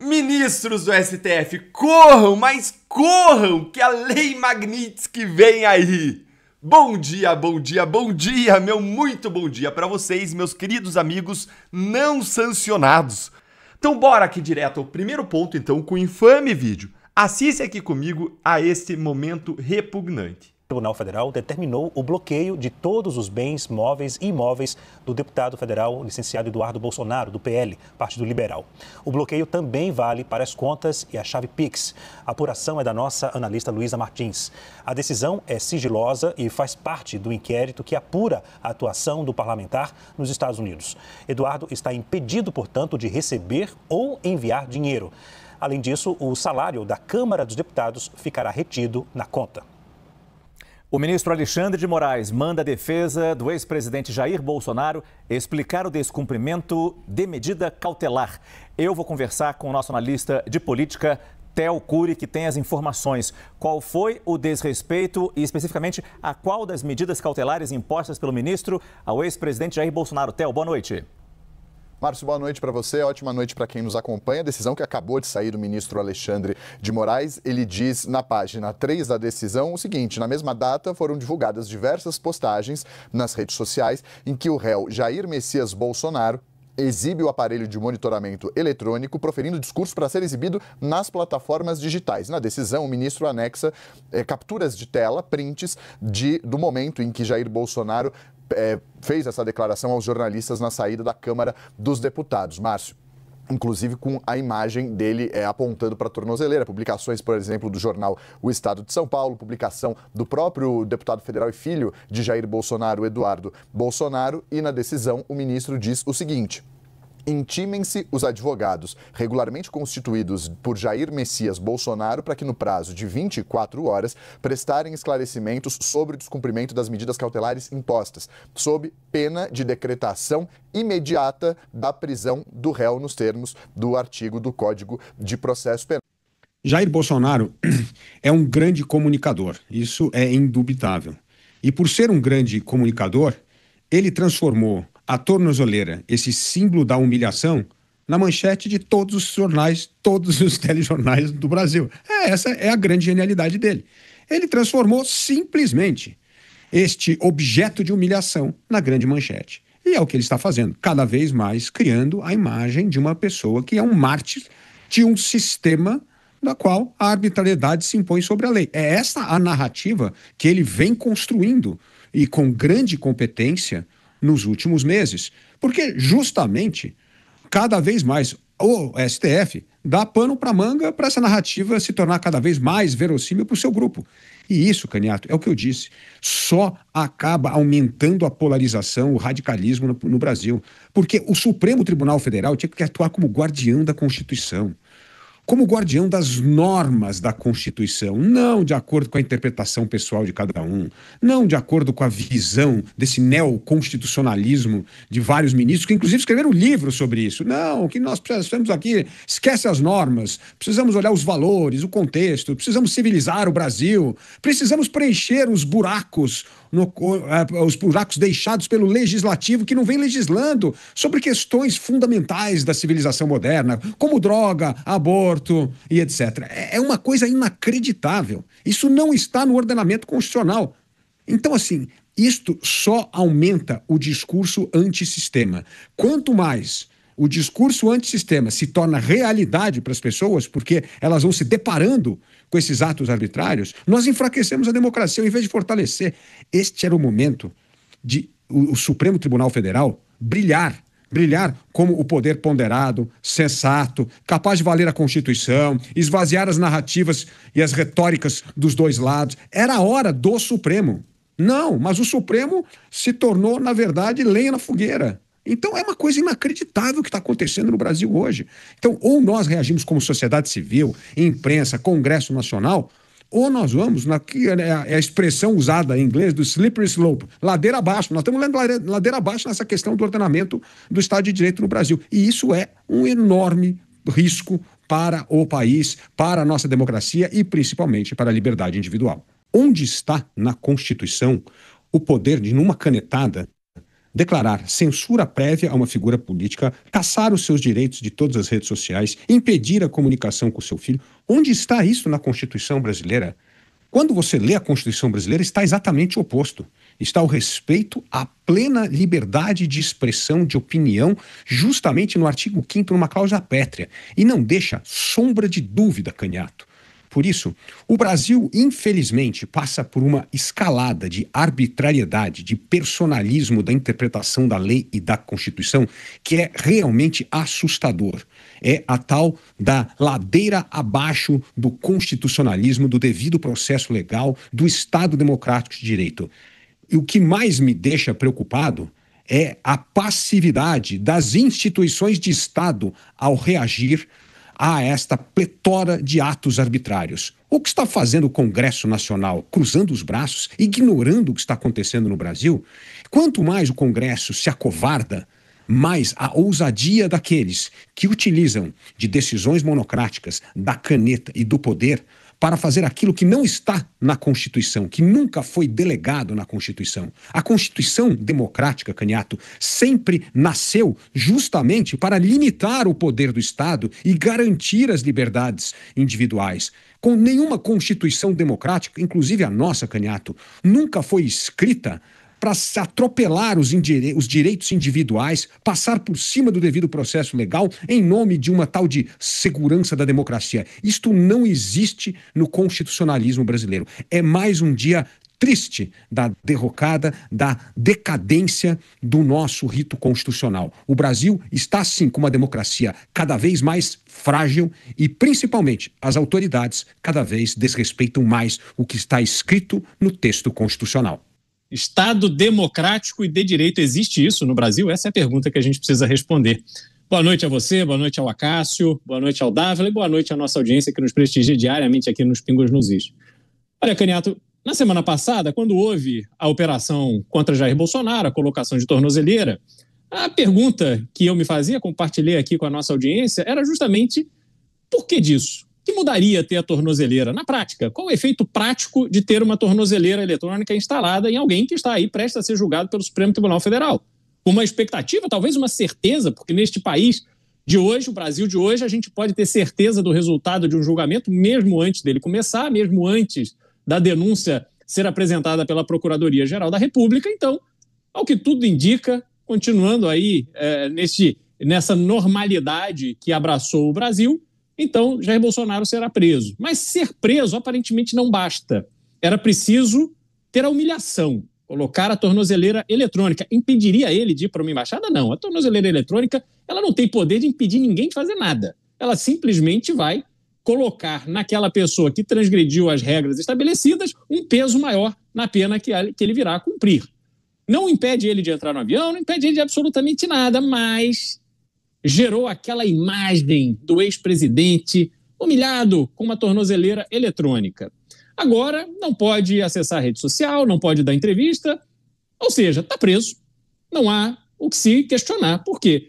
Ministros do STF, corram, mas corram, que a Lei Magnitsky vem aí! Bom dia, bom dia, bom dia, meu muito bom dia para vocês, meus queridos amigos não sancionados. Então bora aqui direto ao primeiro ponto, então, com o infame vídeo. Assiste aqui comigo a este momento repugnante. O Tribunal Federal determinou o bloqueio de todos os bens móveis e imóveis do deputado federal licenciado Eduardo Bolsonaro, do PL, Partido Liberal. O bloqueio também vale para as contas e a chave Pix. A apuração é da nossa analista Luísa Martins. A decisão é sigilosa e faz parte do inquérito que apura a atuação do parlamentar nos Estados Unidos. Eduardo está impedido, portanto, de receber ou enviar dinheiro. Além disso, o salário da Câmara dos Deputados ficará retido na conta. O ministro Alexandre de Moraes manda a defesa do ex-presidente Jair Bolsonaro explicar o descumprimento de medida cautelar. Eu vou conversar com o nosso analista de política, Theo Cury, que tem as informações. Qual foi o desrespeito e, especificamente, a qual das medidas cautelares impostas pelo ministro ao ex-presidente Jair Bolsonaro? Theo, boa noite. Márcio, boa noite para você, ótima noite para quem nos acompanha. A decisão que acabou de sair do ministro Alexandre de Moraes, ele diz na página 3 da decisão o seguinte: na mesma data foram divulgadas diversas postagens nas redes sociais em que o réu Jair Messias Bolsonaro exibe o aparelho de monitoramento eletrônico, proferindo discurso para ser exibido nas plataformas digitais. Na decisão, o ministro anexa capturas de tela, prints do momento em que Jair Bolsonaro fez essa declaração aos jornalistas na saída da Câmara dos Deputados. Márcio, inclusive com a imagem dele apontando para a tornozeleira. Publicações, por exemplo, do jornal O Estado de São Paulo, publicação do próprio deputado federal e filho de Jair Bolsonaro, Eduardo Bolsonaro, e na decisão o ministro diz o seguinte: intimem-se os advogados regularmente constituídos por Jair Messias Bolsonaro para que, no prazo de 24 horas, prestarem esclarecimentos sobre o descumprimento das medidas cautelares impostas, sob pena de decretação imediata da prisão do réu nos termos do artigo do Código de Processo Penal. Jair Bolsonaro é um grande comunicador, isso é indubitável. E por ser um grande comunicador, ele transformou a tornozeleira, esse símbolo da humilhação, na manchete de todos os jornais, todos os telejornais do Brasil. Essa é a grande genialidade dele. Ele transformou simplesmente este objeto de humilhação na grande manchete. E é o que ele está fazendo, cada vez mais criando a imagem de uma pessoa que é um mártir de um sistema na qual a arbitrariedade se impõe sobre a lei. É essa a narrativa que ele vem construindo e com grande competência nos últimos meses, porque justamente cada vez mais o STF dá pano para manga para essa narrativa se tornar cada vez mais verossímil para o seu grupo. E isso, Caniato, é o que eu disse, só acaba aumentando a polarização, o radicalismo no Brasil, porque o Supremo Tribunal Federal tinha que atuar como guardião da Constituição, como guardião das normas da Constituição, não de acordo com a interpretação pessoal de cada um, não de acordo com a visão desse neoconstitucionalismo de vários ministros, que inclusive escreveram um livro sobre isso. Não, o que nós precisamos aqui, esquece as normas, precisamos olhar os valores, o contexto, precisamos civilizar o Brasil, precisamos preencher os buracos deixados pelo legislativo que não vem legislando sobre questões fundamentais da civilização moderna, como droga, aborto e etc. É uma coisa inacreditável. Isso não está no ordenamento constitucional. Então, assim, isto só aumenta o discurso antissistema. Quanto mais o discurso antissistema se torna realidade para as pessoas, porque elas vão se deparando com esses atos arbitrários, nós enfraquecemos a democracia em vez de fortalecer. Este era o momento de o Supremo Tribunal Federal brilhar como o poder ponderado, sensato, capaz de valer a Constituição, esvaziar as narrativas e as retóricas dos dois lados. Era a hora do Supremo. Não, mas o Supremo se tornou, na verdade, lenha na fogueira. Então é uma coisa inacreditável o que está acontecendo no Brasil hoje. Então, ou nós reagimos como sociedade civil, imprensa, Congresso Nacional, ou nós vamos, é a expressão usada em inglês do slippery slope, ladeira abaixo. Nós estamos lendo ladeira abaixo nessa questão do ordenamento do Estado de Direito no Brasil. E isso é um enorme risco para o país, para a nossa democracia e principalmente para a liberdade individual. Onde está na Constituição o poder de, numa canetada, declarar censura prévia a uma figura política, caçar os seus direitos de todas as redes sociais, impedir a comunicação com seu filho. Onde está isso na Constituição brasileira? Quando você lê a Constituição brasileira, está exatamente o oposto. Está o respeito à plena liberdade de expressão, de opinião, justamente no artigo 5º, numa cláusula pétrea. E não deixa sombra de dúvida, Canhato. Por isso, o Brasil, infelizmente, passa por uma escalada de arbitrariedade, de personalismo da interpretação da lei e da Constituição, que é realmente assustador. É a tal da ladeira abaixo do constitucionalismo, do devido processo legal, do Estado democrático de direito. E o que mais me deixa preocupado é a passividade das instituições de Estado ao reagir a esta pletora de atos arbitrários. O que está fazendo o Congresso Nacional? Cruzando os braços, ignorando o que está acontecendo no Brasil? Quanto mais o Congresso se acovarda, mais a ousadia daqueles que utilizam de decisões monocráticas, da caneta e do poder para fazer aquilo que não está na Constituição, que nunca foi delegado na Constituição. A Constituição democrática, Canhato, sempre nasceu justamente para limitar o poder do Estado e garantir as liberdades individuais. Com nenhuma Constituição democrática, inclusive a nossa, Canhato, nunca foi escrita para se atropelar os direitos individuais, passar por cima do devido processo legal em nome de uma tal de segurança da democracia. Isto não existe no constitucionalismo brasileiro. É mais um dia triste da derrocada, da decadência do nosso rito constitucional. O Brasil está, sim, com uma democracia cada vez mais frágil e, principalmente, as autoridades cada vez desrespeitam mais o que está escrito no texto constitucional. Estado democrático e de direito, existe isso no Brasil? Essa é a pergunta que a gente precisa responder. Boa noite a você, boa noite ao Acácio, boa noite ao Dávila e boa noite à nossa audiência que nos prestigia diariamente aqui nos Pingos nos Is. Olha, Canhato, na semana passada, quando houve a operação contra Jair Bolsonaro, a colocação de tornozeleira, a pergunta que eu me fazia, compartilhei aqui com a nossa audiência, era justamente por que disso? O que mudaria ter a tornozeleira? Na prática, qual o efeito prático de ter uma tornozeleira eletrônica instalada em alguém que está aí prestes a ser julgado pelo Supremo Tribunal Federal? Uma expectativa, talvez uma certeza, porque neste país de hoje, o Brasil de hoje, a gente pode ter certeza do resultado de um julgamento mesmo antes dele começar, mesmo antes da denúncia ser apresentada pela Procuradoria-Geral da República. Então, ao que tudo indica, continuando aí nessa normalidade que abraçou o Brasil, então Jair Bolsonaro será preso. Mas ser preso aparentemente não basta. Era preciso ter a humilhação, colocar a tornozeleira eletrônica. Impediria ele de ir para uma embaixada? Não. A tornozeleira eletrônica, ela não tem poder de impedir ninguém de fazer nada. Ela simplesmente vai colocar naquela pessoa que transgrediu as regras estabelecidas um peso maior na pena que ele virá a cumprir. Não impede ele de entrar no avião, não impede ele de absolutamente nada, mas gerou aquela imagem do ex-presidente humilhado com uma tornozeleira eletrônica. Agora não pode acessar a rede social, não pode dar entrevista, ou seja, está preso. Não há o que se questionar. Por quê?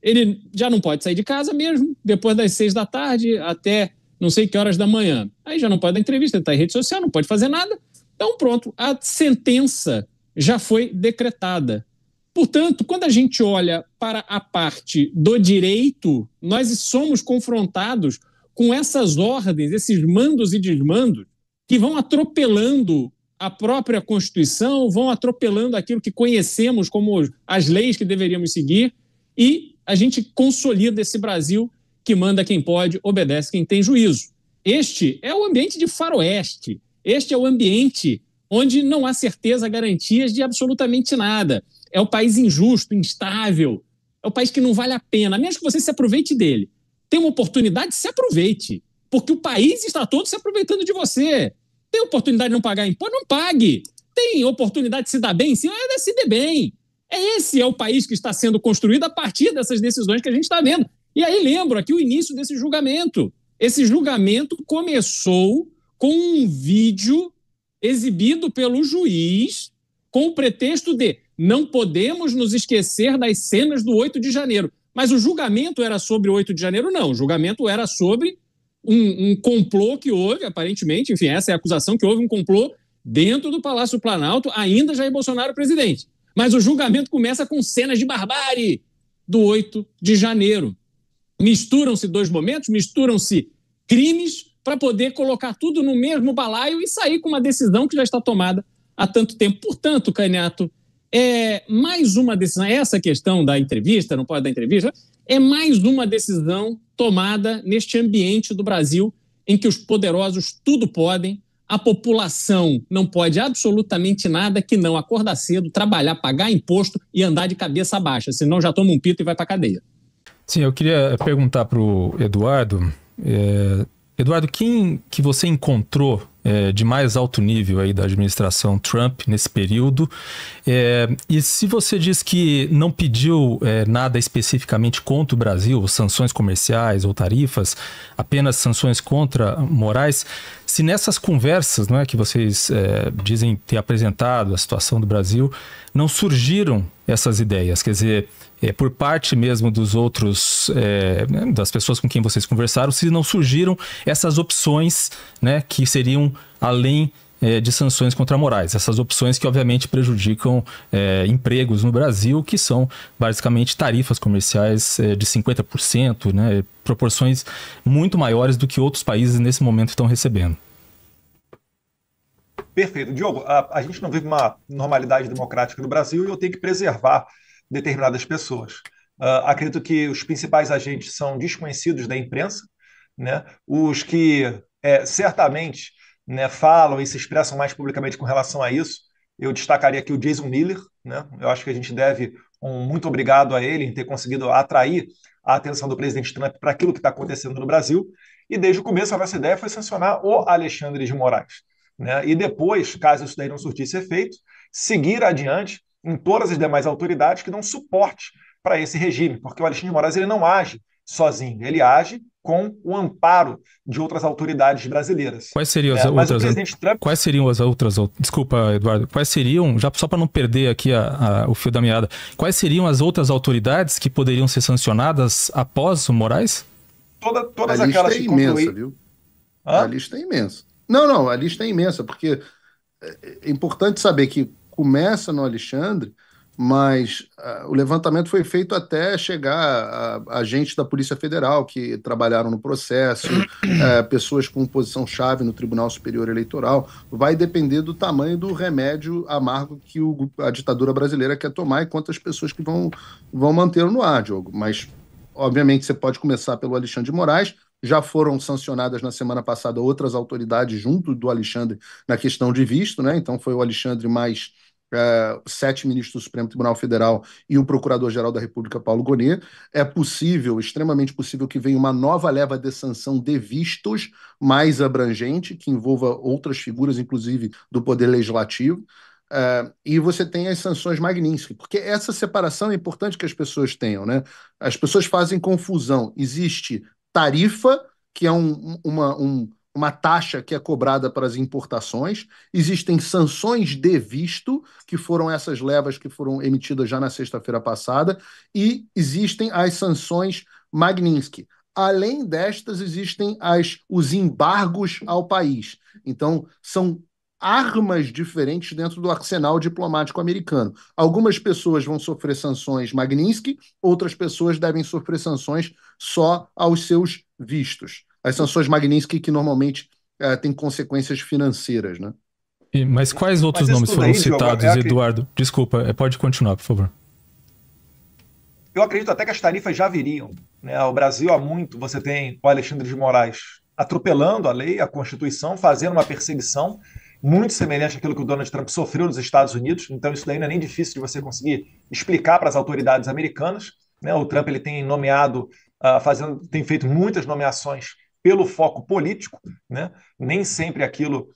Ele já não pode sair de casa mesmo, depois das 6 da tarde até não sei que horas da manhã. Aí já não pode dar entrevista, está em rede social, não pode fazer nada. Então pronto, a sentença já foi decretada. Portanto, quando a gente olha para a parte do direito, nós somos confrontados com essas ordens, esses mandos e desmandos, que vão atropelando a própria Constituição, vão atropelando aquilo que conhecemos como as leis que deveríamos seguir, e a gente consolida esse Brasil que manda quem pode, obedece quem tem juízo. Este é o ambiente de faroeste, este é o ambiente onde não há certeza, garantias de absolutamente nada. É o país injusto, instável, é o país que não vale a pena, mesmo que você se aproveite dele. Tem uma oportunidade, se aproveite, porque o país está todo se aproveitando de você. Tem oportunidade de não pagar imposto? Não pague. Tem oportunidade de se dar bem? Sim, se dê bem. Esse é o país que está sendo construído a partir dessas decisões que a gente está vendo. E aí lembro aqui o início desse julgamento. Esse julgamento começou com um vídeo exibido pelo juiz com o pretexto de não podemos nos esquecer das cenas do 8 de janeiro. Mas o julgamento era sobre o 8 de janeiro? Não. O julgamento era sobre um complô que houve, aparentemente, enfim, essa é a acusação, que houve um complô dentro do Palácio Planalto, ainda Jair Bolsonaro presidente. Mas o julgamento começa com cenas de barbárie do 8 de janeiro. Misturam-se dois momentos, misturam-se crimes para poder colocar tudo no mesmo balaio e sair com uma decisão que já está tomada há tanto tempo. Portanto, Canhato, é mais uma decisão, essa questão da entrevista, não pode dar entrevista, é mais uma decisão tomada neste ambiente do Brasil em que os poderosos tudo podem, a população não pode absolutamente nada que não acordar cedo, trabalhar, pagar imposto e andar de cabeça baixa, senão já toma um pito e vai para a cadeia. Sim, eu queria perguntar para o Eduardo. Eduardo, quem que você encontrou de mais alto nível aí da administração Trump nesse período? E se você diz que não pediu nada especificamente contra o Brasil, sanções comerciais ou tarifas, apenas sanções contra Moraes, se nessas conversas, não é, que vocês dizem ter apresentado a situação do Brasil, não surgiram essas ideias, quer dizer, por parte mesmo dos outros, das pessoas com quem vocês conversaram, se não surgiram essas opções, né, que seriam além de sanções contra Moraes. Essas opções que obviamente prejudicam empregos no Brasil, que são basicamente tarifas comerciais de 50%, né, proporções muito maiores do que outros países nesse momento estão recebendo. Perfeito. Diogo, a gente não vive uma normalidade democrática no Brasil e eu tenho que preservar determinadas pessoas. Acredito que os principais agentes são desconhecidos da imprensa, né? Os que certamente, né, falam e se expressam mais publicamente com relação a isso, eu destacaria aqui o Jason Miller, né? Eu acho que a gente deve muito obrigado a ele em ter conseguido atrair a atenção do presidente Trump para aquilo que está acontecendo no Brasil, e desde o começo a nossa ideia foi sancionar o Alexandre de Moraes, né? E depois, caso isso daí não surtisse efeito, seguir adiante em todas as demais autoridades que dão suporte para esse regime, porque o Alexandre de Moraes ele não age sozinho, ele age com o amparo de outras autoridades brasileiras. Quais seriam as outras? Desculpa, Eduardo. Quais seriam, já só para não perder aqui o fio da meada, quais seriam as outras autoridades que poderiam ser sancionadas após o Moraes? Todas aquelas que imensa, viu? A lista é imensa. Não, a lista é imensa, porque é importante saber que começa no Alexandre, mas o levantamento foi feito até chegar a agentes da Polícia Federal que trabalharam no processo, pessoas com posição-chave no Tribunal Superior Eleitoral. Vai depender do tamanho do remédio amargo que a ditadura brasileira quer tomar e quantas pessoas que vão mantê-lo no ar, Diogo. Mas, obviamente, você pode começar pelo Alexandre de Moraes. Já foram sancionadas na semana passada outras autoridades junto do Alexandre na questão de visto, né? Então foi o Alexandre mais 7 ministros do Supremo Tribunal Federal e o Procurador-Geral da República, Paulo Gonet. É possível, extremamente possível, que venha uma nova leva de sanção de vistos mais abrangente, que envolva outras figuras, inclusive do Poder Legislativo. E você tem as sanções Magnitsky, porque essa separação é importante que as pessoas tenham, né? As pessoas fazem confusão. Existe tarifa, que é uma taxa que é cobrada para as importações. Existem sanções de visto, que foram essas levas que foram emitidas já na sexta-feira passada, e existem as sanções Magnitsky. Além destas, existem os embargos ao país. Então, são armas diferentes dentro do arsenal diplomático americano. Algumas pessoas vão sofrer sanções Magnitsky, outras pessoas devem sofrer sanções só aos seus vistos. As sanções Magnitsky que normalmente têm consequências financeiras, né? Mas quais outros nomes foram citados, Eduardo? Desculpa, pode continuar, por favor. Eu acredito até que as tarifas já viriam, né? O Brasil há muito, você tem o Alexandre de Moraes atropelando a lei, a Constituição, fazendo uma perseguição muito semelhante àquilo que o Donald Trump sofreu nos Estados Unidos. Então isso daí não é nem difícil de você conseguir explicar para as autoridades americanas, né? O Trump ele tem nomeado, tem feito muitas nomeações pelo foco político, né? Nem sempre aquilo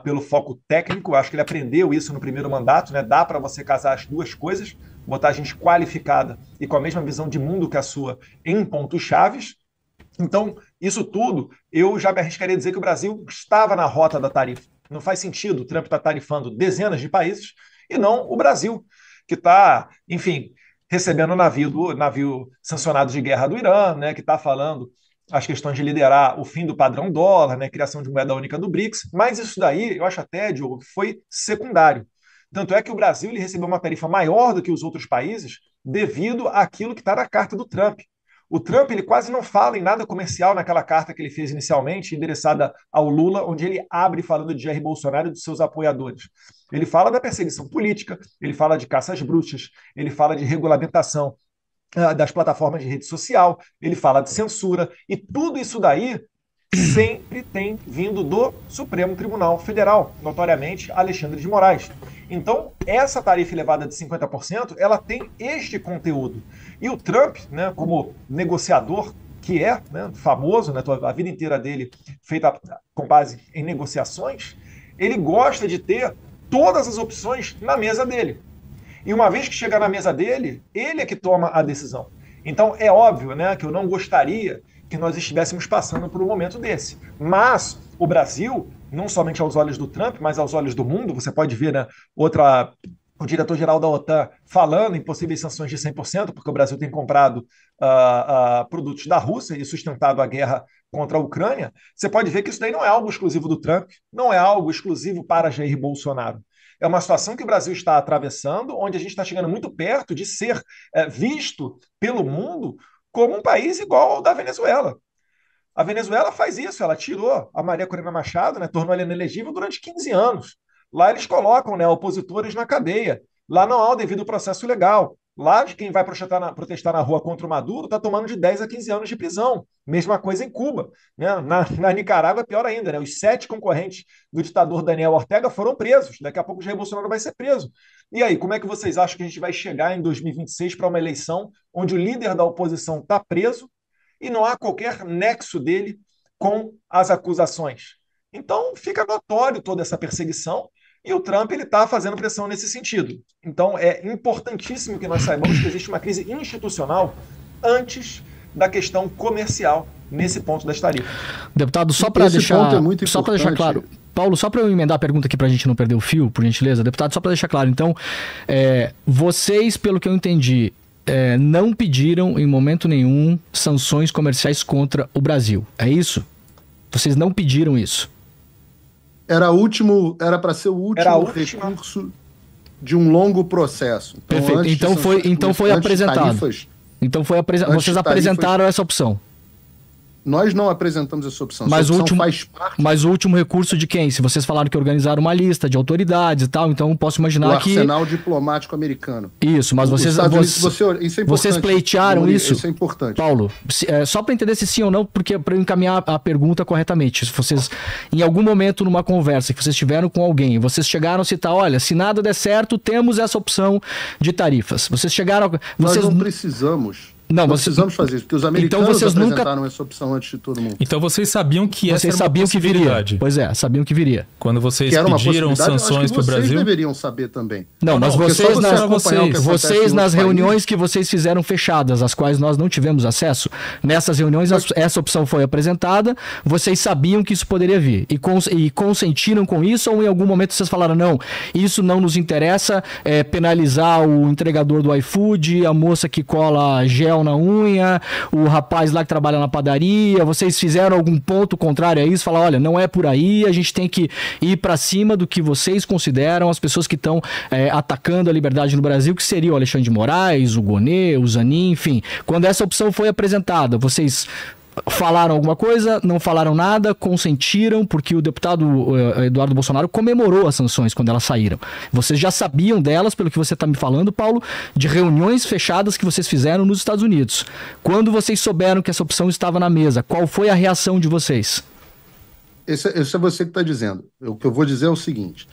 pelo foco técnico. Eu acho que ele aprendeu isso no primeiro mandato, né? Dá para você casar as duas coisas, botar gente qualificada e com a mesma visão de mundo que a sua em pontos chaves. Então, isso tudo, eu já me arriscaria a dizer que o Brasil estava na rota da tarifa. Não faz sentido o Trump estar tarifando dezenas de países e não o Brasil, que está, enfim, recebendo navio sancionado de guerra do Irã, né? Que está falando as questões de liderar o fim do padrão dólar, né, criação de moeda única do BRICS, mas isso daí, eu acho até, Diogo, foi secundário. Tanto é que o Brasil ele recebeu uma tarifa maior do que os outros países devido àquilo que está na carta do Trump. O Trump ele quase não fala em nada comercial naquela carta que ele fez inicialmente, endereçada ao Lula, onde ele abre falando de Jair Bolsonaro e dos seus apoiadores. Ele fala da perseguição política, ele fala de caça às bruxas, ele fala de regulamentação das plataformas de rede social, ele fala de censura, e tudo isso daí sempre tem vindo do Supremo Tribunal Federal, notoriamente Alexandre de Moraes. Então, essa tarifa elevada de 50%, ela tem este conteúdo. E o Trump, né, como negociador que é, né, famoso, né, a vida inteira dele feita com base em negociações, ele gosta de ter todas as opções na mesa dele. E uma vez que chegar na mesa dele, ele é que toma a decisão. Então, é óbvio, né, que eu não gostaria que nós estivéssemos passando por um momento desse. Mas o Brasil, não somente aos olhos do Trump, mas aos olhos do mundo, você pode ver, né, o diretor-geral da OTAN falando em possíveis sanções de 100%, porque o Brasil tem comprado produtos da Rússia e sustentado a guerra contra a Ucrânia. Você pode ver que isso daí não é algo exclusivo do Trump, não é algo exclusivo para Jair Bolsonaro. É uma situação que o Brasil está atravessando, onde a gente está chegando muito perto de ser visto pelo mundo como um país igual ao da Venezuela. A Venezuela faz isso, ela tirou a Maria Corina Machado, né, tornou ela inelegível durante 15 anos. Lá eles colocam, né, opositores na cadeia. Lá não há o devido processo legal. Lá, de quem vai protestar na rua contra o Maduro está tomando de 10 a 15 anos de prisão. Mesma coisa em Cuba. Né? Na Nicarágua, pior ainda. Né? Os 7 concorrentes do ditador Daniel Ortega foram presos. Daqui a pouco o Jair Bolsonaro vai ser preso. E aí, como é que vocês acham que a gente vai chegar em 2026 para uma eleição onde o líder da oposição está preso e não há qualquer nexo dele com as acusações? Então, fica notório toda essa perseguição. E o Trump está fazendo pressão nesse sentido. Então, é importantíssimo que nós saibamos que existe uma crise institucional antes da questão comercial nesse ponto das tarifas. Deputado, só para deixar claro, Paulo, só para eu emendar a pergunta aqui para a gente não perder o fio, por gentileza. Deputado, só para deixar claro, então, vocês, pelo que eu entendi, não pediram em momento nenhum sanções comerciais contra o Brasil, é isso? Vocês não pediram isso? Era para ser o último recurso de um longo processo. Então, perfeito. Então foi apresentado. Vocês apresentaram essa opção. Nós não apresentamos essa opção. Mas essa opção faz parte... Mas o último recurso de quem? Se vocês falaram que organizaram uma lista de autoridades e tal, então posso imaginar que... O arsenal diplomático americano. Isso, mas vocês pleitearam isso? Isso é importante. Paulo, só para entender se sim ou não, porque para eu encaminhar a pergunta corretamente. Se vocês, em algum momento numa conversa que vocês tiveram com alguém, vocês chegaram a citar, olha, se nada der certo, temos essa opção de tarifas. Vocês chegaram... Nós não precisamos... Não precisamos fazer isso, porque os americanos apresentaram essa opção antes de todo mundo. Então vocês sabiam que essa era uma possibilidade. Pois é, sabiam que viria. Quando vocês pediram sanções para o Brasil... Vocês deveriam saber também. Não, mas vocês nas reuniões que vocês fizeram fechadas, às quais nós não tivemos acesso, nessas reuniões essa opção foi apresentada, vocês sabiam que isso poderia vir e consentiram com isso, ou em algum momento vocês falaram, não, isso não nos interessa, penalizar o entregador do iFood, a moça que cola gel na unha, o rapaz lá que trabalha na padaria, vocês fizeram algum ponto contrário a isso, falar, olha, não é por aí, a gente tem que ir para cima do que vocês consideram as pessoas que estão atacando a liberdade no Brasil, que seria o Alexandre de Moraes, o Gonê, o Zanin, enfim. Quando essa opção foi apresentada, vocês falaram alguma coisa, não falaram nada, consentiram, porque o deputado Eduardo Bolsonaro comemorou as sanções quando elas saíram. Vocês já sabiam delas, pelo que você está me falando, Paulo, de reuniões fechadas que vocês fizeram nos Estados Unidos. Quando vocês souberam que essa opção estava na mesa, qual foi a reação de vocês? Esse é você que está dizendo. O que eu vou dizer é o seguinte,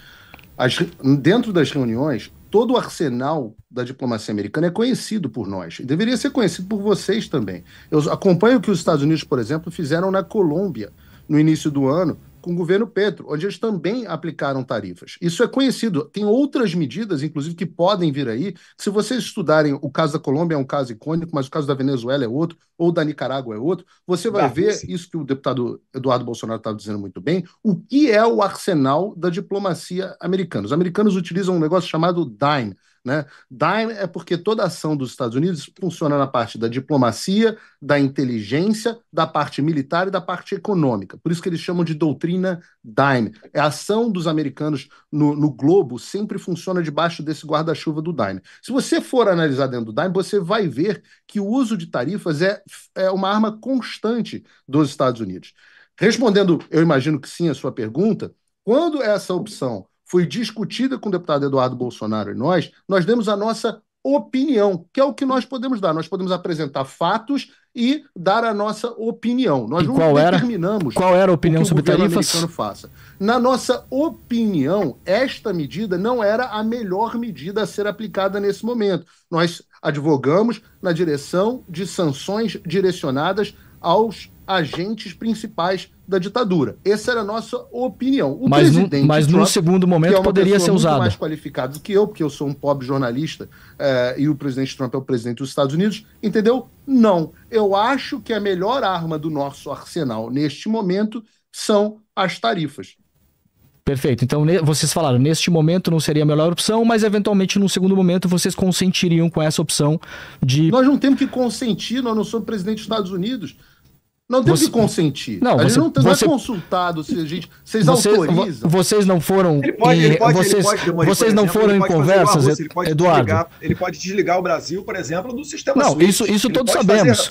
dentro das reuniões, todo o arsenal da diplomacia americana é conhecido por nós. E deveria ser conhecido por vocês também. Eu acompanho o que os Estados Unidos, por exemplo, fizeram na Colômbia no início do ano com o governo Petro, onde eles também aplicaram tarifas. Isso é conhecido. Tem outras medidas, inclusive, que podem vir aí. Se vocês estudarem, o caso da Colômbia é um caso icônico, mas o caso da Venezuela é outro, ou da Nicarágua é outro, você vai ver isso que o deputado Eduardo Bolsonaro estava dizendo muito bem, o que é o arsenal da diplomacia americana. Os americanos utilizam um negócio chamado DIME, né? Dime é porque toda a ação dos Estados Unidos funciona na parte da diplomacia, da inteligência, da parte militar e da parte econômica. Por isso que eles chamam de doutrina Dime. A ação dos americanos no globo sempre funciona debaixo desse guarda-chuva do Dime. Se você for analisar dentro do Dime, você vai ver que o uso de tarifas é uma arma constante dos Estados Unidos. Respondendo, eu imagino que sim, a sua pergunta, quando essa opção foi discutida com o deputado Eduardo Bolsonaro e nós demos a nossa opinião, que é o que nós podemos dar. Nós podemos apresentar fatos e dar a nossa opinião. Nós não determinamos qual era a opinião sobre tarifas? O americano faça. Na nossa opinião, esta medida não era a melhor medida a ser aplicada nesse momento. Nós advogamos na direção de sanções direcionadas aos agentes principais da ditadura. Essa era a nossa opinião. Mas num segundo momento poderia ser usado. Mais qualificado do que eu, porque eu sou um pobre jornalista e o presidente Trump é o presidente dos Estados Unidos, entendeu? Não. Eu acho que a melhor arma do nosso arsenal neste momento são as tarifas. Perfeito. Então, vocês falaram, neste momento não seria a melhor opção, mas eventualmente, num segundo momento, vocês consentiriam com essa opção de... Nós não temos que consentir, nós não somos presidente dos Estados Unidos. Não temos que consentir. Não, a gente não é consultado se a gente... Vocês autorizam. Vocês não foram... Vocês não foram em conversas, Eduardo? Ele pode desligar o Brasil, por exemplo, do sistema SWIFT. Não, isso todos sabemos.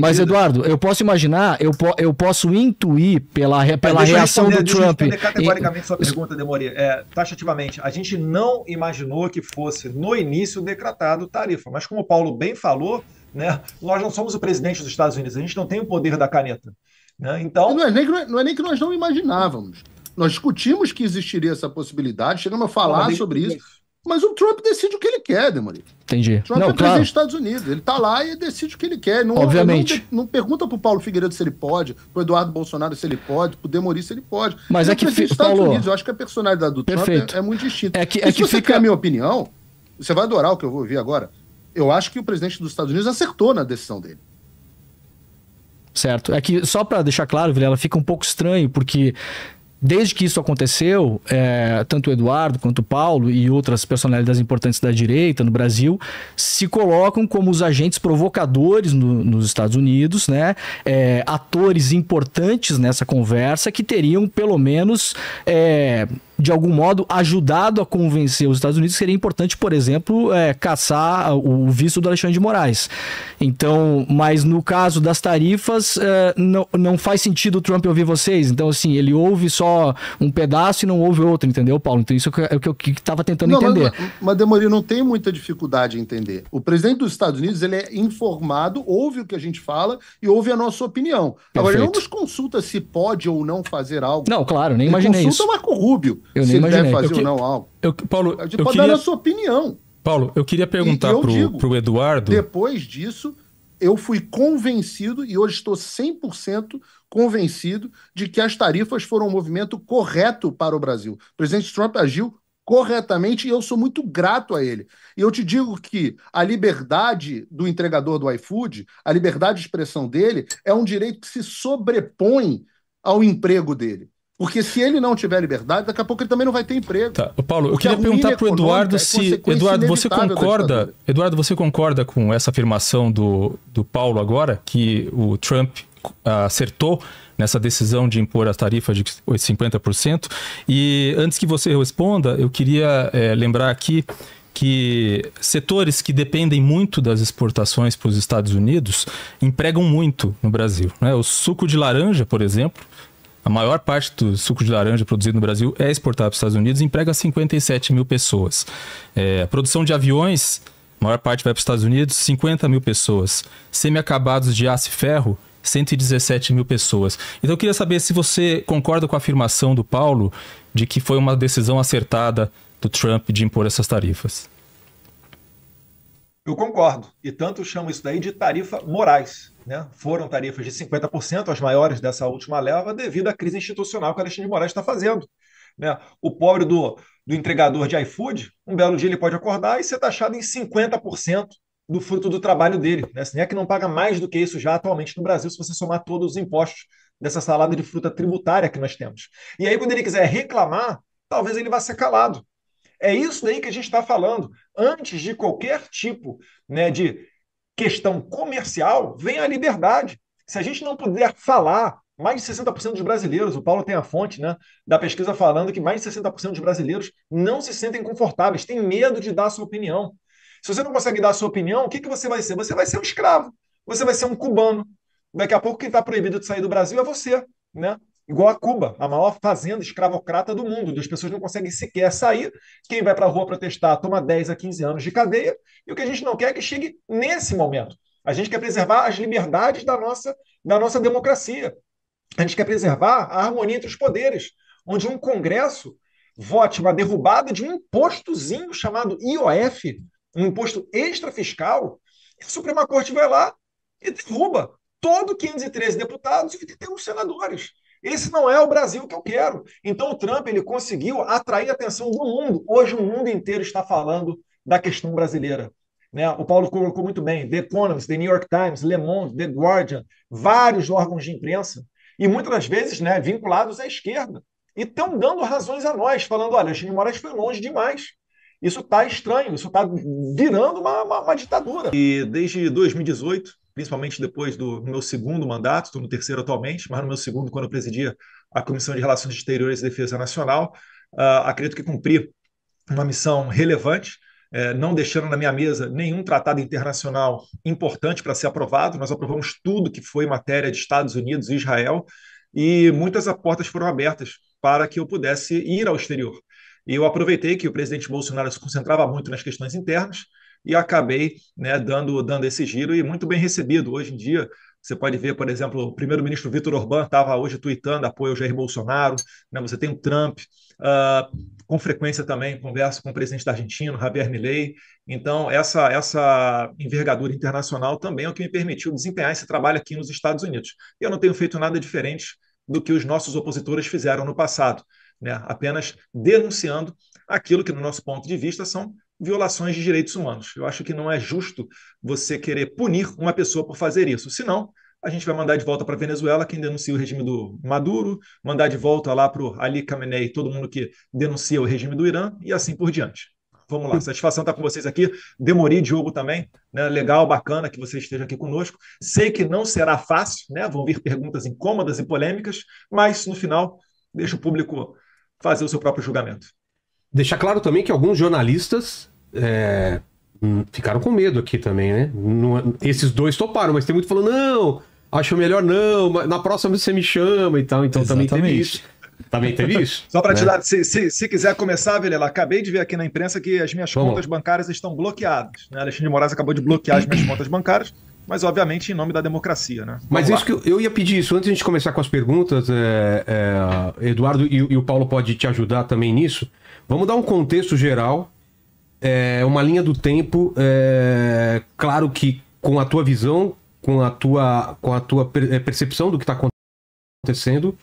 Mas, Eduardo, eu posso imaginar, eu posso intuir pela reação do Trump... Deixa eu responder categoricamente sua pergunta, Demori. Taxativamente, a gente não imaginou que fosse, no início, decretado tarifa. Mas como o Paulo bem falou... Né? Nós não somos o presidente dos Estados Unidos, a gente não tem o poder da caneta. Né? Então... Não é nem que nós não imaginávamos. Nós discutimos que existiria essa possibilidade, chegamos a falar sobre isso, mas o Trump decide o que ele quer, Demori. Entendi. Trump é presidente dos Estados Unidos, ele está lá e decide o que ele quer. Obviamente. Não pergunta para o Paulo Figueiredo se ele pode, para o Eduardo Bolsonaro se ele pode, para o Demori se ele pode. Mas ele é que, presidente dos Estados Unidos, eu acho que a personalidade do Trump é muito distinta. Se você quer a minha opinião, você vai adorar o que eu vou ouvir agora. Eu acho que o presidente dos Estados Unidos acertou na decisão dele. Certo. É que, só para deixar claro, Vilela, fica um pouco estranho, porque desde que isso aconteceu, tanto o Eduardo quanto o Paulo e outras personalidades importantes da direita no Brasil se colocam como os agentes provocadores nos Estados Unidos, né? Atores importantes nessa conversa que teriam, pelo menos... de algum modo, ajudado a convencer os Estados Unidos que seria importante, por exemplo, caçar o visto do Alexandre de Moraes. Então, mas no caso das tarifas, não faz sentido o Trump ouvir vocês. Então, assim, ele ouve só um pedaço e não ouve outro, entendeu, Paulo? Então, isso é o que eu estava tentando entender. Mas Demori, não tem muita dificuldade em entender. O presidente dos Estados Unidos, ele é informado, ouve o que a gente fala e ouve a nossa opinião. Perfeito. Agora, ele não nos consulta se pode ou não fazer algo. Não, claro, nem imaginei isso. Ele consulta o Marco Rubio. Eu nem imaginei. Deve fazer ou não algo. Paulo, a gente pode dar a sua opinião. Paulo, eu queria perguntar pro Eduardo... Depois disso, eu fui convencido, e hoje estou 100% convencido, de que as tarifas foram um movimento correto para o Brasil. O presidente Trump agiu corretamente e eu sou muito grato a ele. E eu te digo que a liberdade do entregador do iFood, a liberdade de expressão dele, é um direito que se sobrepõe ao emprego dele. Porque se ele não tiver liberdade, daqui a pouco ele também não vai ter emprego. Tá. Paulo, eu queria perguntar para o Eduardo se... Eduardo, você concorda com essa afirmação do Paulo agora, que o Trump acertou nessa decisão de impor a tarifa de 50%? E antes que você responda, eu queria lembrar aqui que setores que dependem muito das exportações para os Estados Unidos empregam muito no Brasil, né? O suco de laranja, por exemplo, a maior parte do suco de laranja produzido no Brasil é exportado para os Estados Unidos e emprega 57 mil pessoas. A produção de aviões, a maior parte vai para os Estados Unidos, 50 mil pessoas. Semi-acabados de aço e ferro, 117 mil pessoas. Então eu queria saber se você concorda com a afirmação do Paulo de que foi uma decisão acertada do Trump de impor essas tarifas. Eu concordo. E tanto chamo isso daí de tarifa morais. Né? Foram tarifas de 50%, as maiores dessa última leva, devido à crise institucional que o Alexandre de Moraes está fazendo. Né? O pobre do entregador de iFood, um belo dia ele pode acordar e ser taxado em 50% do fruto do trabalho dele. Né? Assim, é que não paga mais do que isso já atualmente no Brasil, se você somar todos os impostos dessa salada de fruta tributária que nós temos. E aí, quando ele quiser reclamar, talvez ele vá ser calado. É isso daí que a gente está falando. Antes de qualquer tipo, né, de questão comercial, vem a liberdade. Se a gente não puder falar, mais de 60% dos brasileiros, o Paulo tem a fonte, né, da pesquisa falando que mais de 60% dos brasileiros não se sentem confortáveis, têm medo de dar a sua opinião. Se você não consegue dar a sua opinião, o que você vai ser? Você vai ser um escravo, você vai ser um cubano. Daqui a pouco quem está proibido de sair do Brasil é você, né? Igual a Cuba, a maior fazenda escravocrata do mundo, onde as pessoas não conseguem sequer sair. Quem vai para a rua protestar toma 10 a 15 anos de cadeia, e o que a gente não quer é que chegue nesse momento. A gente quer preservar as liberdades da nossa democracia. A gente quer preservar a harmonia entre os poderes, onde um Congresso vote uma derrubada de um impostozinho chamado IOF, um imposto extrafiscal, e a Suprema Corte vai lá e derruba todo 513 deputados e 81 senadores. Esse não é o Brasil que eu quero. Então o Trump ele conseguiu atrair a atenção do mundo. Hoje o mundo inteiro está falando da questão brasileira. Né? O Paulo colocou muito bem, The Economist, The New York Times, Le Monde, The Guardian, vários órgãos de imprensa, e muitas das vezes, né, vinculados à esquerda, e estão dando razões a nós, falando, olha, Alexandre de Moraes foi longe demais. Isso está estranho, isso está virando uma ditadura. E desde 2018, principalmente depois do meu segundo mandato, estou no terceiro atualmente, mas no meu segundo, quando eu presidia a Comissão de Relações Exteriores e Defesa Nacional, acredito que cumpri uma missão relevante, não deixando na minha mesa nenhum tratado internacional importante para ser aprovado. Nós aprovamos tudo que foi matéria de Estados Unidos e Israel, e muitas portas foram abertas para que eu pudesse ir ao exterior. E eu aproveitei que o presidente Bolsonaro se concentrava muito nas questões internas e acabei, né, dando esse giro, e muito bem recebido. Hoje em dia, você pode ver, por exemplo, o primeiro-ministro Vítor Orbán estava hoje tuitando apoio ao Jair Bolsonaro, né? Você tem o Trump, com frequência também converso com o presidente da Argentina, Javier Milei. Então, essa envergadura internacional também é o que me permitiu desempenhar esse trabalho aqui nos Estados Unidos. E eu não tenho feito nada diferente do que os nossos opositores fizeram no passado, né? Apenas denunciando aquilo que, no nosso ponto de vista, são violações de direitos humanos. Eu acho que não é justo você querer punir uma pessoa por fazer isso. Senão, a gente vai mandar de volta para a Venezuela quem denuncia o regime do Maduro, mandar de volta lá para o Ali Khamenei, todo mundo que denuncia o regime do Irã, e assim por diante. Vamos lá, satisfação estar com vocês aqui. Demori, Diogo também, né? Legal, bacana que você esteja aqui conosco. Sei que não será fácil, né? Vão vir perguntas incômodas e polêmicas, mas no final deixa o público fazer o seu próprio julgamento. Deixar claro também que alguns jornalistas ficaram com medo aqui também, né? Esses dois toparam, mas tem muito falando, não, acho melhor não, na próxima você me chama e tal. Então exatamente. Também teve isso. Também teve isso. Só para te dar, se quiser começar, Vilela, acabei de ver aqui na imprensa que as minhas contas bancárias estão bloqueadas. Né? Alexandre de Moraes acabou de bloquear as minhas contas bancárias, mas obviamente em nome da democracia. Né? Mas isso que eu ia pedir isso, antes de a gente começar com as perguntas, Eduardo e o Paulo pode te ajudar também nisso. Vamos dar um contexto geral, uma linha do tempo, claro que com a tua visão, com a tua percepção do que está acontecendo,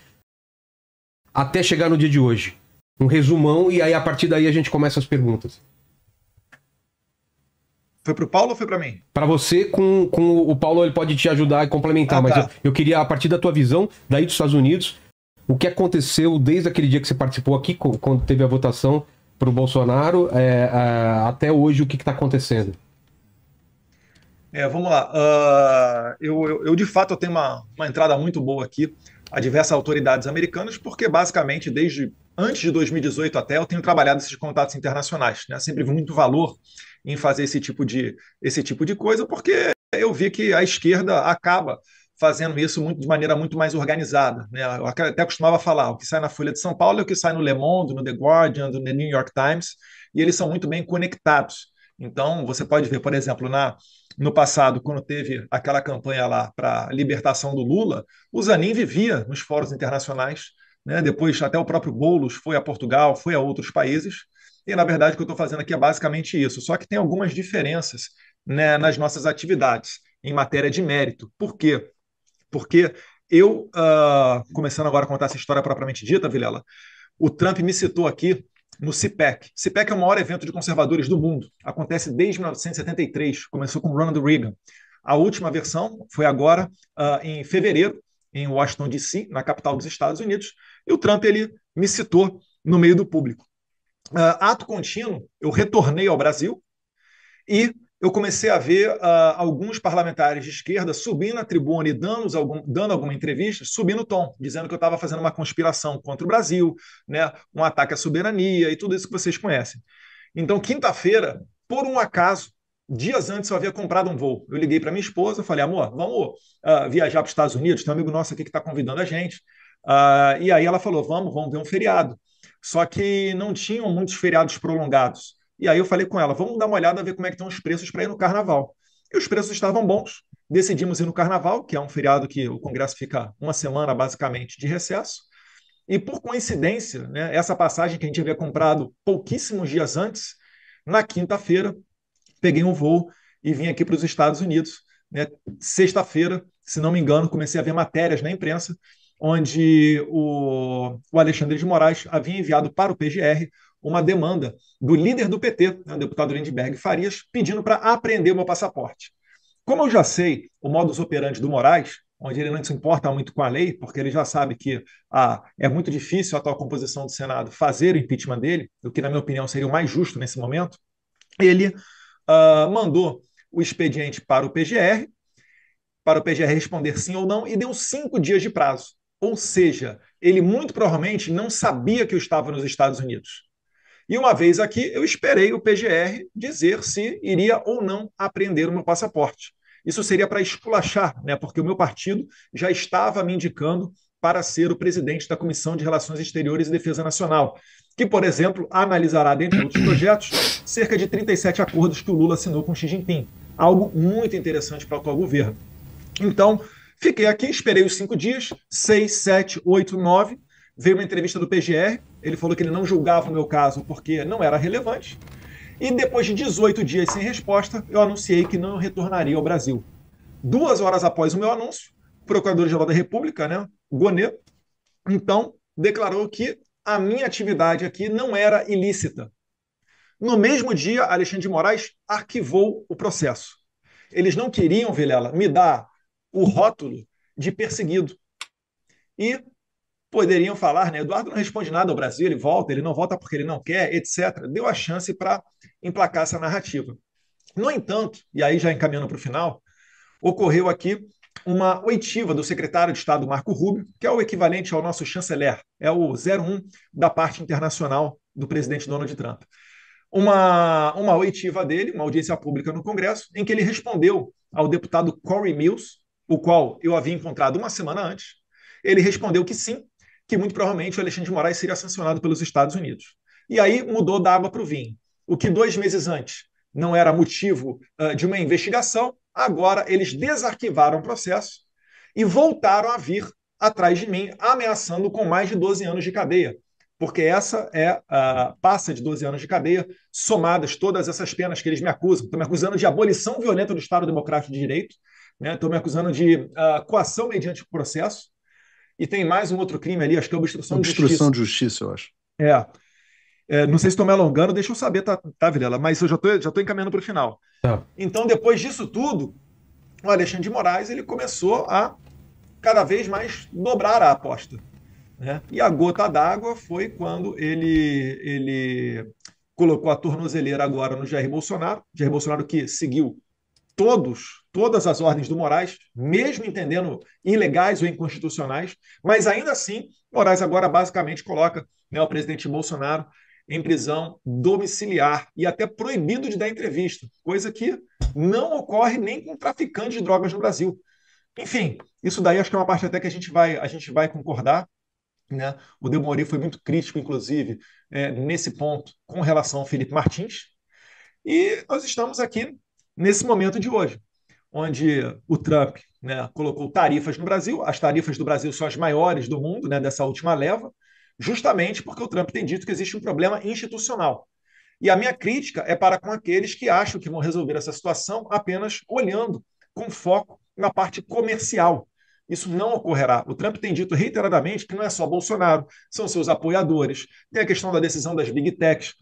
até chegar no dia de hoje. Um resumão, e aí a partir daí a gente começa as perguntas. Foi para o Paulo ou foi para mim? Para você, com o Paulo, ele pode te ajudar e complementar, mas eu queria, a partir da tua visão, daí dos Estados Unidos, o que aconteceu desde aquele dia que você participou aqui, quando teve a votação para o Bolsonaro, até hoje, o que está acontecendo? Vamos lá. Eu de fato tenho uma entrada muito boa aqui a diversas autoridades americanas, porque basicamente desde antes de 2018 até eu tenho trabalhado esses contatos internacionais, né? Sempre vi muito valor em fazer esse tipo de coisa, porque eu vi que a esquerda acaba fazendo isso de maneira muito mais organizada, né? Eu até costumava falar, o que sai na Folha de São Paulo é o que sai no Le Monde, no The Guardian, no New York Times, e eles são muito bem conectados. Então, você pode ver, por exemplo, no passado, quando teve aquela campanha lá para a libertação do Lula, o Zanin vivia nos fóruns internacionais, né? Depois até o próprio Boulos foi a Portugal, foi a outros países, e na verdade o que eu estou fazendo aqui é basicamente isso, só que tem algumas diferenças, né, nas nossas atividades em matéria de mérito. Por quê? Porque eu, começando agora a contar essa história propriamente dita, Vilela, o Trump me citou aqui no CPAC. CPAC é o maior evento de conservadores do mundo. Acontece desde 1973, começou com Ronald Reagan. A última versão foi agora em fevereiro, em Washington, D.C., na capital dos Estados Unidos, e o Trump ele me citou no meio do público. ato contínuo, eu retornei ao Brasil e eu comecei a ver alguns parlamentares de esquerda subindo na tribuna e dando alguma entrevista, subindo o tom, dizendo que eu estava fazendo uma conspiração contra o Brasil, né, um ataque à soberania e tudo isso que vocês conhecem. Então, quinta-feira, por um acaso, dias antes eu havia comprado um voo. Eu liguei para minha esposa, falei, amor, vamos viajar para os Estados Unidos? Tem um amigo nosso aqui que está convidando a gente. E aí ela falou, vamos ver um feriado. Só que não tinham muitos feriados prolongados. E aí eu falei com ela, vamos dar uma olhada, ver como é que estão os preços para ir no Carnaval. E os preços estavam bons. Decidimos ir no Carnaval, que é um feriado que o Congresso fica uma semana, basicamente, de recesso. E por coincidência, né, essa passagem que a gente havia comprado pouquíssimos dias antes, na quinta-feira, peguei um voo e vim aqui para os Estados Unidos. Né? Sexta-feira, se não me engano, comecei a ver matérias na imprensa onde o Alexandre de Moraes havia enviado para o PGR uma demanda do líder do PT, né, o deputado Lindbergh Farias, pedindo para apreender o meu passaporte. Como eu já sei o modus operandi do Moraes, onde ele não se importa muito com a lei, porque ele já sabe que é muito difícil a atual composição do Senado fazer o impeachment dele, o que, na minha opinião, seria o mais justo nesse momento, ele mandou o expediente para o PGR responder sim ou não, e deu 5 dias de prazo. Ou seja, ele muito provavelmente não sabia que eu estava nos Estados Unidos. E uma vez aqui, eu esperei o PGR dizer se iria ou não apreender o meu passaporte. Isso seria para esculachar, né? Porque o meu partido já estava me indicando para ser o presidente da Comissão de Relações Exteriores e Defesa Nacional, que, por exemplo, analisará, dentre outros projetos, cerca de 37 acordos que o Lula assinou com Xi Jinping. Algo muito interessante para o atual governo. Então, fiquei aqui, esperei os 5 dias, 6, 7, 8, 9, veio uma entrevista do PGR, ele falou que ele não julgava o meu caso porque não era relevante, e depois de 18 dias sem resposta, eu anunciei que não retornaria ao Brasil. 2 horas após o meu anúncio, o Procurador-Geral da República, né, Gonê, então, declarou que a minha atividade aqui não era ilícita. No mesmo dia, Alexandre de Moraes arquivou o processo. Eles não queriam, Vilela, me dar o rótulo de perseguido. E poderiam falar, né, Eduardo não responde nada ao Brasil, ele não volta porque ele não quer, etc. Deu a chance para emplacar essa narrativa. No entanto, e aí já encaminhando para o final, ocorreu aqui uma oitiva do secretário de Estado Marco Rubio, que é o equivalente ao nosso chanceler, é o 01 da parte internacional do presidente Donald Trump. Uma oitiva dele, uma audiência pública no Congresso, em que ele respondeu ao deputado Corey Mills, o qual eu havia encontrado uma semana antes. Ele respondeu que sim, que muito provavelmente o Alexandre de Moraes seria sancionado pelos Estados Unidos. E aí mudou da água para o vinho. O que 2 meses antes não era motivo de uma investigação, agora eles desarquivaram o processo e voltaram a vir atrás de mim, ameaçando com mais de 12 anos de cadeia. Porque essa passa de 12 anos de cadeia, somadas todas essas penas que eles me acusam. Estão me acusando de abolição violenta do Estado Democrático de Direito, né? Estão me acusando de coação mediante o processo, e tem mais um outro crime ali, acho que é obstrução de justiça. Obstrução de justiça, eu acho. Não sei se estou me alongando, deixa eu saber, tá, Vilela? Mas eu já tô encaminhando para o final. Tá. Então, depois disso tudo, o Alexandre de Moraes ele começou a cada vez mais dobrar a aposta. Né? E a gota d'água foi quando ele colocou a tornozeleira agora no Jair Bolsonaro que seguiu todas as ordens do Moraes, mesmo entendendo ilegais ou inconstitucionais, mas ainda assim, Moraes agora basicamente coloca, né, o presidente Bolsonaro em prisão domiciliar e até proibido de dar entrevista, coisa que não ocorre nem com traficantes de drogas no Brasil. Enfim, isso daí acho que é uma parte até que a gente vai concordar. Né? O Demori foi muito crítico, inclusive, nesse ponto, com relação ao Felipe Martins. E nós estamos aqui nesse momento de hoje, onde o Trump, né, colocou tarifas no Brasil. As tarifas do Brasil são as maiores do mundo, né, dessa última leva, justamente porque o Trump tem dito que existe um problema institucional. E a minha crítica é para com aqueles que acham que vão resolver essa situação apenas olhando com foco na parte comercial. Isso não ocorrerá. O Trump tem dito reiteradamente que não é só Bolsonaro, são seus apoiadores. Tem a questão da decisão das Big Techs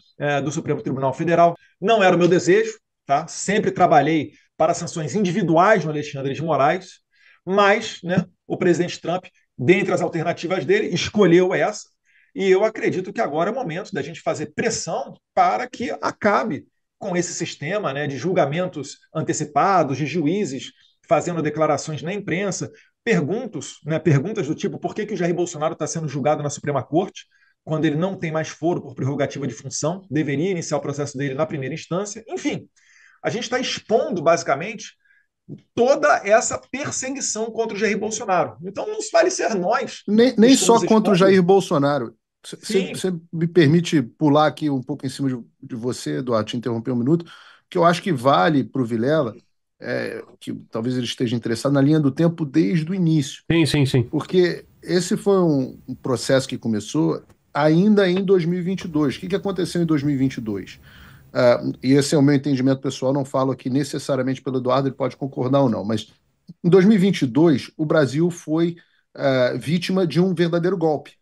do Supremo Tribunal Federal. Não era o meu desejo, tá? Sempre trabalhei para sanções individuais no Alexandre de Moraes, mas, né, o presidente Trump, dentre as alternativas dele, escolheu essa. E eu acredito que agora é o momento da gente fazer pressão para que acabe com esse sistema, né, de julgamentos antecipados, de juízes fazendo declarações na imprensa, perguntas do tipo por que o Jair Bolsonaro está sendo julgado na Suprema Corte, quando ele não tem mais foro por prerrogativa de função, deveria iniciar o processo dele na primeira instância. Enfim, a gente está expondo, basicamente, toda essa perseguição contra o Jair Bolsonaro. Então, não vale ser nós. Nem só contra o Jair Bolsonaro. Você me permite pular aqui um pouco em cima de você, Eduardo, te interromper um minuto, que eu acho que vale para o Vilela, que talvez ele esteja interessado na linha do tempo desde o início. Sim. Porque esse foi um processo que começou ainda em 2022. O que aconteceu em 2022? E esse é o meu entendimento pessoal, não falo aqui necessariamente pelo Eduardo, ele pode concordar ou não, mas em 2022 o Brasil foi vítima de um verdadeiro golpe.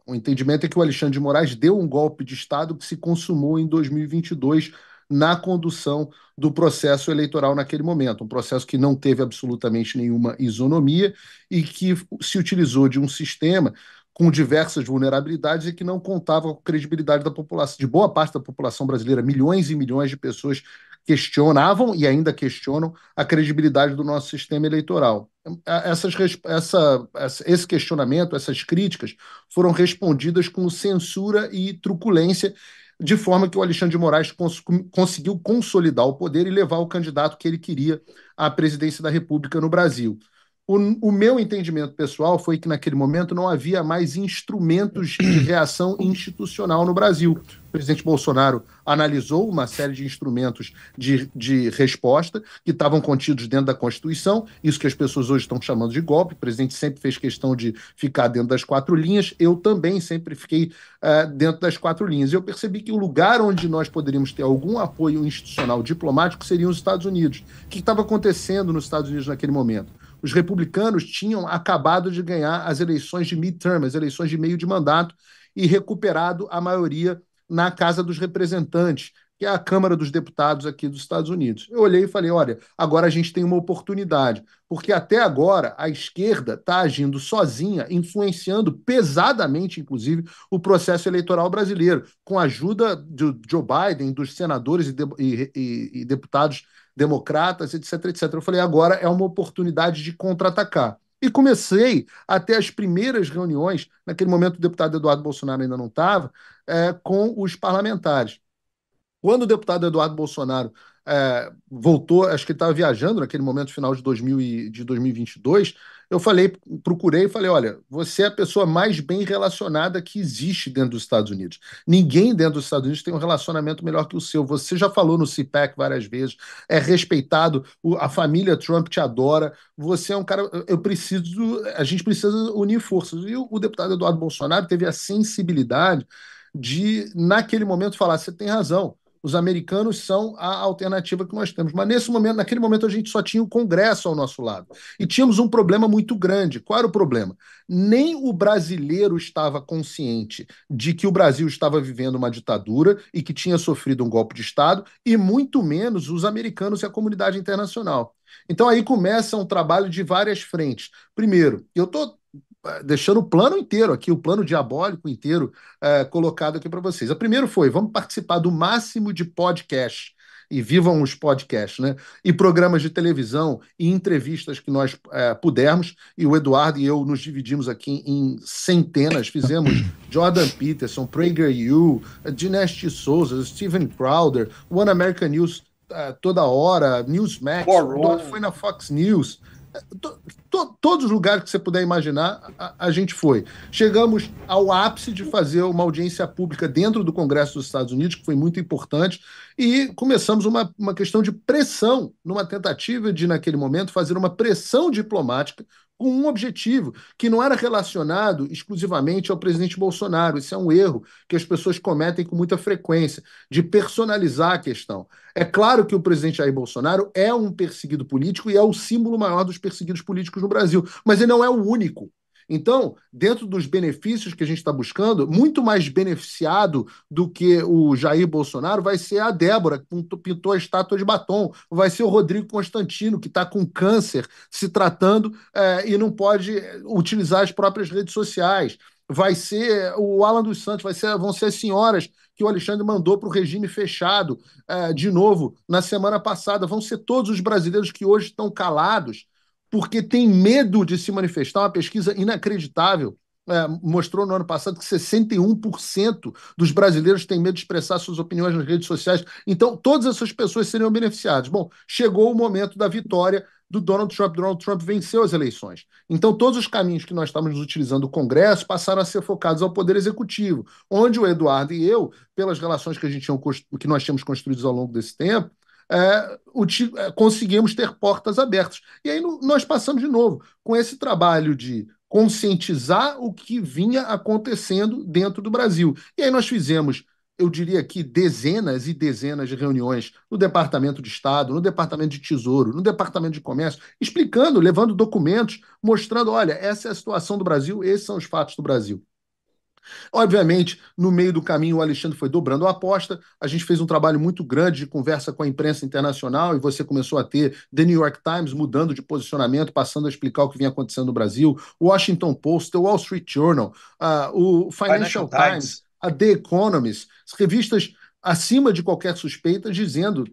O entendimento é que o Alexandre de Moraes deu um golpe de Estado que se consumou em 2022 na condução do processo eleitoral naquele momento, um processo que não teve absolutamente nenhuma isonomia e que se utilizou de um sistema com diversas vulnerabilidades e que não contava com a credibilidade da população, de boa parte da população brasileira. Milhões e milhões de pessoas questionavam e ainda questionam a credibilidade do nosso sistema eleitoral. Esse questionamento, essas críticas foram respondidas com censura e truculência, de forma que o Alexandre de Moraes conseguiu consolidar o poder e levar o candidato que ele queria à presidência da República no Brasil. O meu entendimento pessoal foi que naquele momento não havia mais instrumentos de reação institucional no Brasil. O presidente Bolsonaro analisou uma série de instrumentos de resposta que estavam contidos dentro da Constituição, isso que as pessoas hoje estão chamando de golpe. O presidente sempre fez questão de ficar dentro das 4 linhas, eu também sempre fiquei dentro das 4 linhas. Eu percebi que o lugar onde nós poderíamos ter algum apoio institucional diplomático seriam os Estados Unidos. O que estava acontecendo nos Estados Unidos naquele momento? Os republicanos tinham acabado de ganhar as eleições de midterm, as eleições de meio de mandato, e recuperado a maioria na Casa dos Representantes, que é a Câmara dos Deputados aqui dos Estados Unidos. Eu olhei e falei, olha, agora a gente tem uma oportunidade, porque até agora a esquerda está agindo sozinha, influenciando pesadamente, inclusive, o processo eleitoral brasileiro, com a ajuda do Joe Biden, dos senadores e deputados democratas, etc, etc. Eu falei, agora é uma oportunidade de contra-atacar. E comecei até as primeiras reuniões, naquele momento o deputado Eduardo Bolsonaro ainda não estava, com os parlamentares. Quando o deputado Eduardo Bolsonaro voltou, acho que ele estava viajando naquele momento final de 2022, eu procurei e falei, olha, você é a pessoa mais bem relacionada que existe dentro dos Estados Unidos. Ninguém dentro dos Estados Unidos tem um relacionamento melhor que o seu. Você já falou no CPAC várias vezes, é respeitado, a família Trump te adora, você é um cara, a gente precisa unir forças. E o deputado Eduardo Bolsonaro teve a sensibilidade de, naquele momento, falar, você tem razão, os americanos são a alternativa que nós temos. Mas naquele momento, a gente só tinha o Congresso ao nosso lado. E tínhamos um problema muito grande. Qual era o problema? Nem o brasileiro estava consciente de que o Brasil estava vivendo uma ditadura e que tinha sofrido um golpe de Estado, e muito menos os americanos e a comunidade internacional. Então aí começa um trabalho de várias frentes. Primeiro, eu estou deixando o plano inteiro aqui, o plano diabólico inteiro colocado aqui para vocês. A primeiro foi, vamos participar do máximo de podcast, e vivam os podcasts, né? E programas de televisão e entrevistas que nós pudermos, e o Eduardo e eu nos dividimos aqui em centenas, fizemos Jordan Peterson, PragerU, Dinesh Souza, Steven Crowder, One American News toda hora, Newsmax, foi na Fox News, todos os lugares que você puder imaginar, a gente foi. Chegamos ao ápice de fazer uma audiência pública dentro do Congresso dos Estados Unidos, que foi muito importante, e começamos uma questão de pressão, numa tentativa de, naquele momento, fazer uma pressão diplomática com um objetivo, que não era relacionado exclusivamente ao presidente Bolsonaro. Isso é um erro que as pessoas cometem com muita frequência, de personalizar a questão. É claro que o presidente Jair Bolsonaro é um perseguido político e é o símbolo maior dos perseguidos políticos no Brasil, mas ele não é o único. Então, dentro dos benefícios que a gente está buscando, muito mais beneficiado do que o Jair Bolsonaro vai ser a Débora, que pintou a estátua de batom, vai ser o Rodrigo Constantino, que está com câncer, se tratando e não pode utilizar as próprias redes sociais. vai ser o Alan dos Santos, vão ser as senhoras que o Alexandre mandou para o regime fechado de novo na semana passada. Vão ser todos os brasileiros que hoje estão calados porque têm medo de se manifestar. Uma pesquisa inacreditável mostrou no ano passado que 61% dos brasileiros têm medo de expressar suas opiniões nas redes sociais. Então, todas essas pessoas seriam beneficiadas. Bom, chegou o momento da vitória do Donald Trump. Donald Trump venceu as eleições. Então, todos os caminhos que nós estamos utilizando do Congresso passaram a ser focados ao Poder Executivo, onde o Eduardo e eu, pelas relações que nós tínhamos construídas ao longo desse tempo, conseguimos ter portas abertas. E aí nós passamos de novo com esse trabalho de conscientizar o que vinha acontecendo dentro do Brasil. E aí nós fizemos, eu diria que dezenas e dezenas de reuniões no Departamento de Estado, no Departamento de Tesouro, no Departamento de Comércio, explicando, levando documentos, mostrando, olha, essa é a situação do Brasil, esses são os fatos do Brasil. Obviamente, no meio do caminho, o Alexandre foi dobrando a aposta, a gente fez um trabalho muito grande de conversa com a imprensa internacional e você começou a ter The New York Times mudando de posicionamento, passando a explicar o que vinha acontecendo no Brasil, o Washington Post, The Wall Street Journal, o Financial Times, a The Economist, revistas acima de qualquer suspeita, dizendo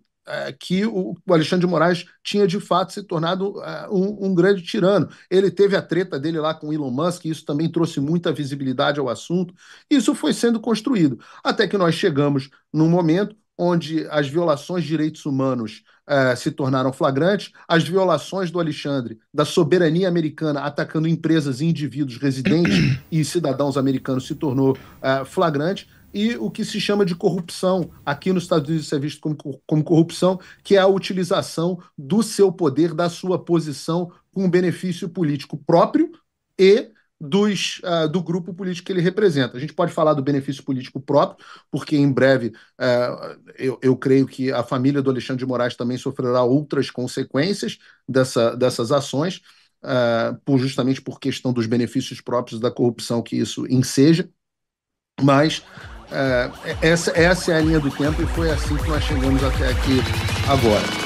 que o Alexandre de Moraes tinha de fato se tornado um grande tirano. Ele teve a treta dele lá com Elon Musk, e isso também trouxe muita visibilidade ao assunto. Isso foi sendo construído, até que nós chegamos num momento onde as violações de direitos humanos se tornaram flagrantes, as violações do Alexandre, da soberania americana, atacando empresas e indivíduos residentes e cidadãos americanos, se tornou flagrante, e o que se chama de corrupção, aqui nos Estados Unidos isso é visto como corrupção, que é a utilização do seu poder, da sua posição com benefício político próprio e do grupo político que ele representa. A gente pode falar do benefício político próprio, porque em breve eu creio que a família do Alexandre de Moraes também sofrerá outras consequências dessas ações, justamente por questão dos benefícios próprios da corrupção que isso enseja, mas essa é a linha do tempo e foi assim que nós chegamos até aqui agora.